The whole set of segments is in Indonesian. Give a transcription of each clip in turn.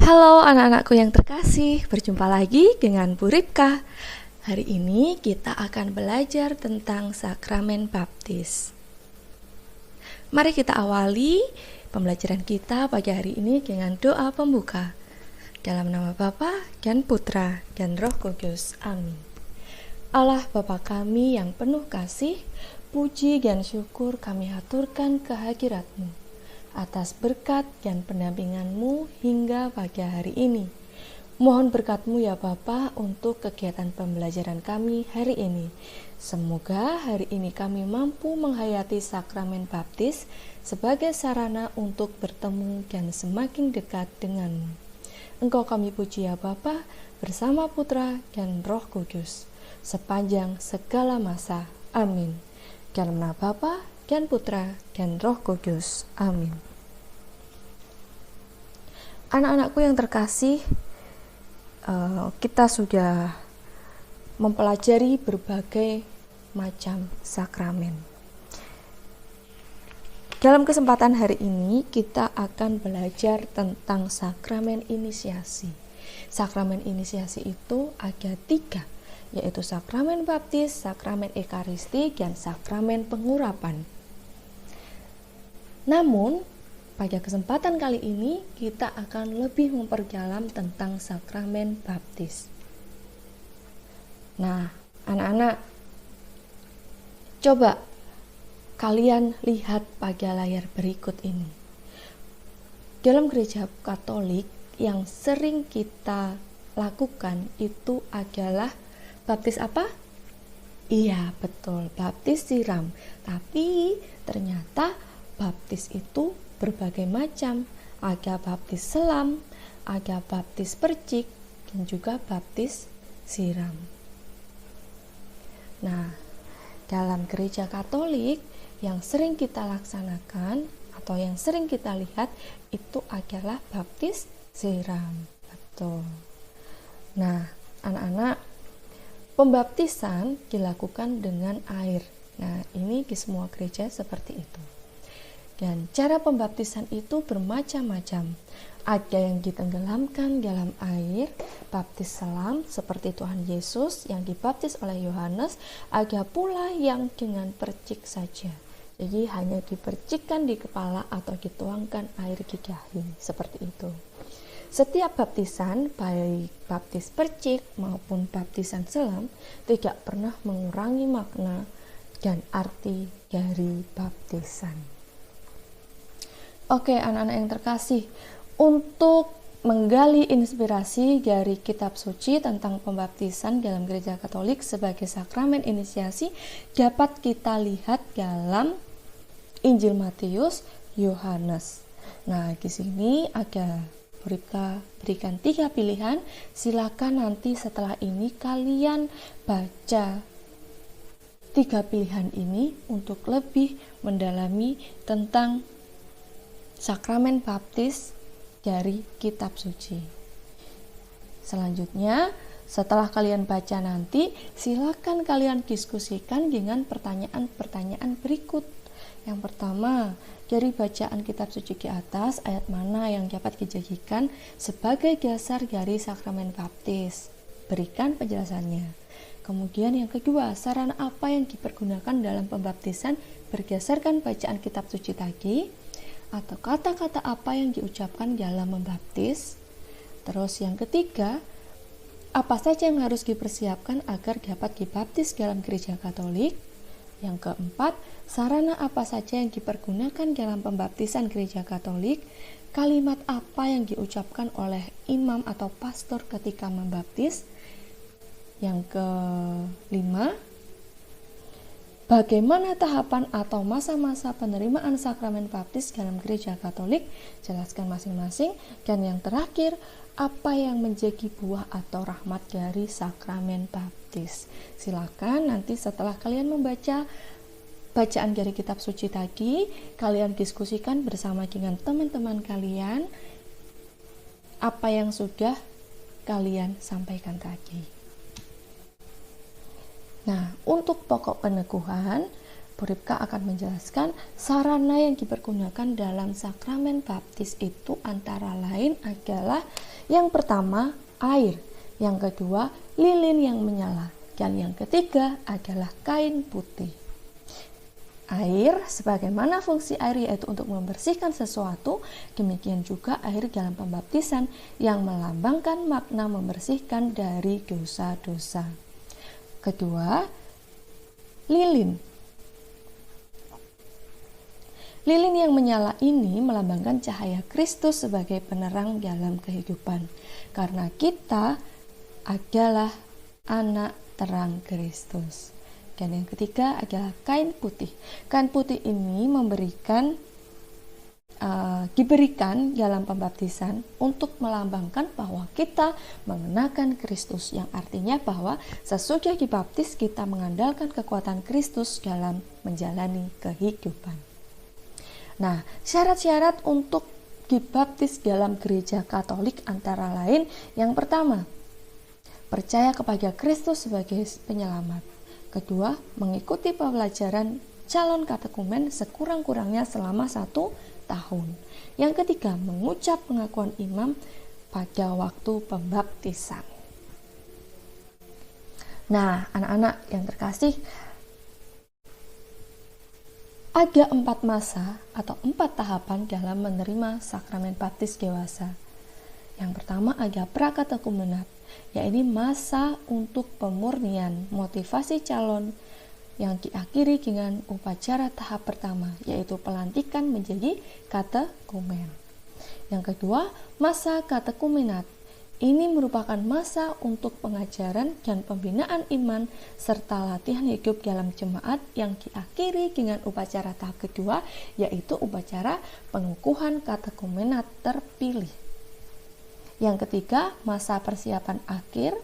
Halo anak-anakku yang terkasih, berjumpa lagi dengan Bu Ripka. Hari ini kita akan belajar tentang sakramen baptis. Mari kita awali pembelajaran kita pagi hari ini dengan doa pembuka. Dalam nama Bapa dan Putra dan Roh Kudus. Amin. Allah Bapa kami yang penuh kasih, puji dan syukur kami haturkan kehadirat-Mu atas berkat dan pendampingan-Mu hingga pagi hari ini. Mohon berkat-Mu ya Bapa untuk kegiatan pembelajaran kami hari ini. Semoga hari ini kami mampu menghayati sakramen baptis sebagai sarana untuk bertemu dan semakin dekat dengan-Mu. Engkau kami puji ya Bapa, bersama Putra dan Roh Kudus, sepanjang segala masa. Amin. Dalam nama Bapa dan Putra dan Roh Kudus. Amin. Anak-anakku yang terkasih, kita sudah mempelajari berbagai macam sakramen. Dalam kesempatan hari ini kita akan belajar tentang sakramen inisiasi. Sakramen inisiasi itu ada 3, yaitu sakramen baptis, sakramen ekaristi, dan sakramen pengurapan. Namun pada kesempatan kali ini kita akan lebih memperdalam tentang sakramen baptis. Nah, anak-anak, coba kalian lihat pada layar berikut ini. Dalam gereja Katolik yang sering kita lakukan itu adalah baptis apa? Iya, betul, baptis siram. Tapi ternyata baptis itu berbagai macam. Ada baptis selam, ada baptis percik, dan juga baptis siram. Nah, dalam gereja Katolik yang sering kita laksanakan atau yang sering kita lihat itu adalah baptis siram. Betul. Nah, anak-anak, pembaptisan dilakukan dengan air. Nah, ini di semua gereja seperti itu. Dan cara pembaptisan itu bermacam-macam. Ada yang ditenggelamkan dalam air, baptis selam seperti Tuhan Yesus yang dibaptis oleh Yohanes. Ada pula yang dengan percik saja. Jadi hanya dipercikkan di kepala atau dituangkan air di dahi, seperti itu. Setiap baptisan, baik baptis percik maupun baptisan selam, tidak pernah mengurangi makna dan arti dari baptisan. Oke, anak-anak yang terkasih, untuk menggali inspirasi dari kitab suci tentang pembaptisan dalam gereja Katolik sebagai sakramen inisiasi dapat kita lihat dalam Injil Matius, Yohanes. Nah, di sini ada berikan 3 pilihan. Silakan nanti setelah ini kalian baca 3 pilihan ini untuk lebih mendalami tentang sakramen baptis dari kitab suci. Selanjutnya, setelah kalian baca nanti, silakan kalian diskusikan dengan pertanyaan-pertanyaan berikut. Yang pertama, dari bacaan kitab suci di atas, ayat mana yang dapat dijadikan sebagai dasar dari sakramen baptis? Berikan penjelasannya. Kemudian yang kedua, sarana apa yang dipergunakan dalam pembaptisan berdasarkan bacaan kitab suci tadi? Atau kata-kata apa yang diucapkan dalam membaptis. Terus yang ketiga, apa saja yang harus dipersiapkan agar dapat dibaptis dalam gereja Katolik. Yang keempat, sarana apa saja yang dipergunakan dalam pembaptisan gereja Katolik. Kalimat apa yang diucapkan oleh imam atau pastor ketika membaptis. Yang kelima, bagaimana tahapan atau masa-masa penerimaan sakramen baptis dalam gereja Katolik? Jelaskan masing-masing. Dan yang terakhir, apa yang menjadi buah atau rahmat dari sakramen baptis? Silakan nanti setelah kalian membaca bacaan dari kitab suci tadi, kalian diskusikan bersama dengan teman-teman kalian apa yang sudah kalian sampaikan tadi. Nah, untuk pokok peneguhan, Bu Ripka akan menjelaskan sarana yang dipergunakan dalam sakramen baptis itu antara lain adalah yang pertama air, yang kedua lilin yang menyala, dan yang ketiga adalah kain putih. Air, sebagaimana fungsi air yaitu untuk membersihkan sesuatu, demikian juga air dalam pembaptisan yang melambangkan makna membersihkan dari dosa-dosa. Kedua, lilin. Lilin yang menyala ini melambangkan cahaya Kristus sebagai penerang dalam kehidupan, karena kita adalah anak terang Kristus. Dan yang ketiga adalah kain putih. Kain putih ini diberikan dalam pembaptisan untuk melambangkan bahwa kita mengenakan Kristus, yang artinya bahwa sesudah dibaptis kita mengandalkan kekuatan Kristus dalam menjalani kehidupan. Nah, syarat-syarat untuk dibaptis dalam gereja Katolik antara lain yang pertama, percaya kepada Kristus sebagai penyelamat. Kedua, mengikuti pembelajaran calon katekumen sekurang-kurangnya selama 1 tahun. Yang ketiga, mengucap pengakuan imam pada waktu pembaptisan. Nah, anak-anak yang terkasih, ada 4 masa atau 4 tahapan dalam menerima sakramen baptis dewasa. Yang pertama ada prakatekumenat, yaitu masa untuk pemurnian motivasi calon yang diakhiri dengan upacara tahap pertama, yaitu pelantikan menjadi katekumen. Yang kedua, masa katekumenat. Ini merupakan masa untuk pengajaran dan pembinaan iman serta latihan hidup dalam jemaat yang diakhiri dengan upacara tahap kedua, yaitu upacara pengukuhan katekumenat terpilih. Yang ketiga, masa persiapan akhir,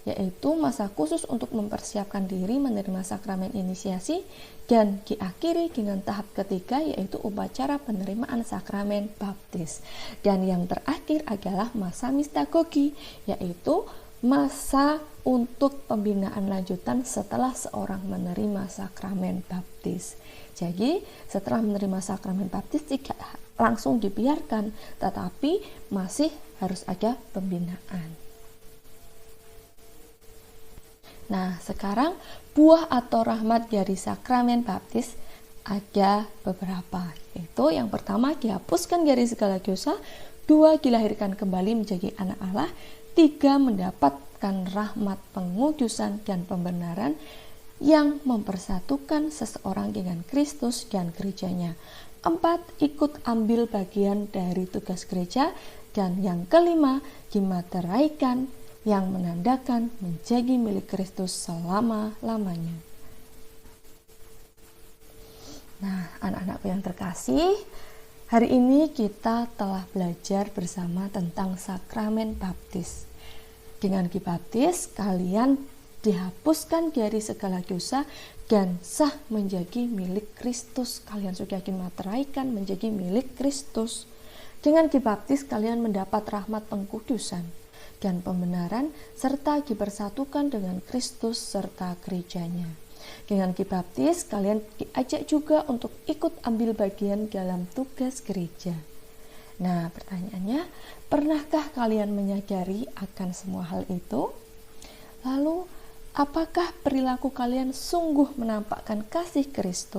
yaitu masa khusus untuk mempersiapkan diri menerima sakramen inisiasi, dan diakhiri dengan tahap ketiga, yaitu upacara penerimaan sakramen baptis. Dan yang terakhir adalah masa mistagogi, yaitu masa untuk pembinaan lanjutan setelah seorang menerima sakramen baptis. Jadi setelah menerima sakramen baptis tidak langsung dibiarkan, tetapi masih harus ada pembinaan. Nah, sekarang buah atau rahmat dari sakramen baptis ada beberapa. Yaitu yang pertama, dihapuskan dari segala dosa. 2, dilahirkan kembali menjadi anak Allah. 3, mendapatkan rahmat pengudusan dan pembenaran yang mempersatukan seseorang dengan Kristus dan gerejanya. 4, ikut ambil bagian dari tugas gereja. Dan yang kelima, dimateraikan, yang menandakan menjadi milik Kristus selama-lamanya. Nah, anak-anakku yang terkasih, hari ini kita telah belajar bersama tentang sakramen baptis. Dengan dibaptis, kalian dihapuskan dari segala dosa dan sah menjadi milik Kristus. Kalian sudah dimateraikan menjadi milik Kristus. Dengan dibaptis, kalian mendapat rahmat pengkudusan dan pembenaran, serta dipersatukan dengan Kristus serta gerejanya. Dengan dibaptis, kalian diajak juga untuk ikut ambil bagian dalam tugas gereja. Nah, pertanyaannya, pernahkah kalian menyadari akan semua hal itu? Lalu, apakah perilaku kalian sungguh menampakkan kasih Kristus?